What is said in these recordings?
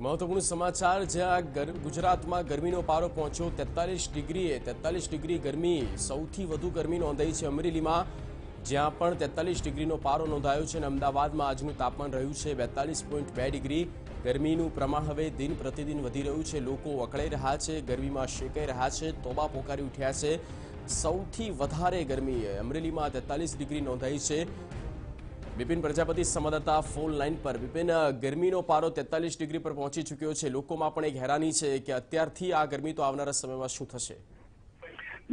મહત્વપૂર્ણ સમાચાર જ્યાં ગુજરાતમાં ગરમીનો પારો પહોંચ્યો 43 ડિગ્રીએ 43 ડિગ્રી ગરમી સૌથી વધુ ગરમી નોંધાઈ છે અમરેલીમાં જ્યાં પણ 43 ડિગ્રીનો પારો નોંધાયો છે અને અમદાવાદમાં આજનું તાપમાન રહ્યું છે 42.2 ડિગ્રી ગરમીનું પ્રમાણ હવે દિન પ્રતિદિન વધી રહ્યું છે લોકો અકળાઈ રહ્યા છે ગરમીમાં શેકાઈ રહ્યા છે તોબા પોકારી ઉઠ્યા છે સૌથી વધારે ગરમી અમરેલીમાં 43 ડિગ્રી નોંધાઈ છે विपिन प्रजापति संवाददाता फोन लाइन पर विपिन गर्मी पारो 43 डिग्री पर पहुंची चुक्यो है लोग में एक हैरानी है कि अत्यारथी आ गर्मी तो आवनारा समय में शुं थशे।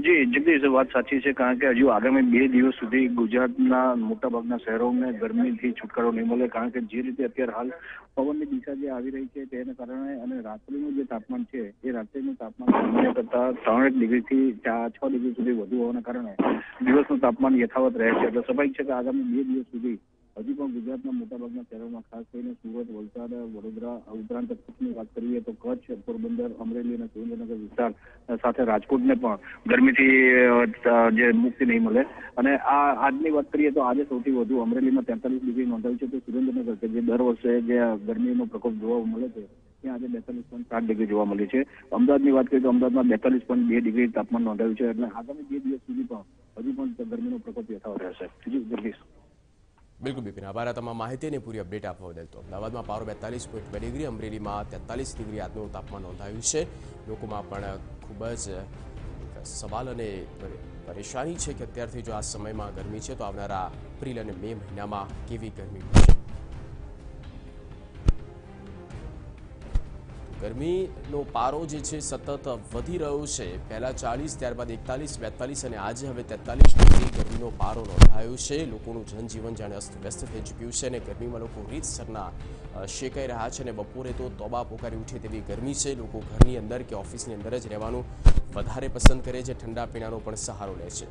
जी जगदीश बात साची है कारण के हजू आगामी 2 दिवस सुधी गुजरातना मोटा भागना शहरों में गर्मी थी छुटकारो नहीं मळे कारण के जे रीते अत्यार हाल पवन की दिशा जे आवी रही है तेना कारणे अने रात्रिનું જે તાપમાન છે એ રાત્રિનું તાપમાન સામાન્ય કરતા 3 ડિગ્રી થી 6 ડિગ્રી સુધી વધુ હોવાના કારણે દિવસનું તાપમાન યથાવત રહે છે એટલે સ્વાભાવિક છે કે આગામી 2 દિવસ સુધી હજી પણ ગુજરાતના મોટાભાગના શહેરોમાં ખાસ કરીને સુરત વલસાડ વડોદરા ઉપરાંત કચ્છની વાત કરીએ તો કચ્છ પોરબંદર અમરેલી અને સુરેન્દ્રનગર વિસ્તાર સાથે રાજકોટને પણ ગરમીથી જે મુક્તિ નહીં મળે અને આ આજની વાત કરીએ તો આજે સૌથી વધુ અમરેલીમાં 43 ડિગ્રી નોંધાયું છે તો સુરેન્દ્રનગર કે જે દર વર્ષે જે ગરમીનો પ્રકોપ જોવા મળે છે ત્યાં આજે 42.7 ડિગ્રી જોવા મળી છે અમદાવાદની વાત કરીએ તો અમદાવાદમાં 42.2 ડિગ્રી તાપમાન નોંધાયું છે એટલે આગામી 2 દિવસ સુધી પણ હજુ પણ ગરમીનો પ્રકોપ યથાવત રહેશે। જગદીશ बिल्कुल बिपिन आभार तमाम माहिती ने पूरी अपडेट आपवा बदल। तो अमदावाद में पारो 42.2 डिग्री अमरेली में 43 डिग्री आज तापमान नोंधायु है लोग में खूब ज सवाल और परेशानी है कि अत्यारथी जो आ समय में गर्मी है तो आवनारा एप्रिल और मे महीना में केवी गर्मी होशे। गर्मीनो पारो जे छे सतत वधी रह्यो छे पहला 40 त्यारबाद 41 42 અને આજે હવે 43 ડિગ્રી ગરમીનો પારો નોંધાયો છે લોકોનું જનજીવન જાણે અસ્તવ્યસ્ત થઈ ચૂક્યું છે અને ગરમીમાં લોકો રીતસરના શેકાઈ રહ્યા છે અને બપોરે તો તોબા પોકારી ઉઠે તેવી ગરમી છે લોકો ઘરની અંદર કે ઓફિસની અંદર જ રહેવાનું વધારે પસંદ કરે છે ઠંડા પીણાનો પણ સહારો લે છે।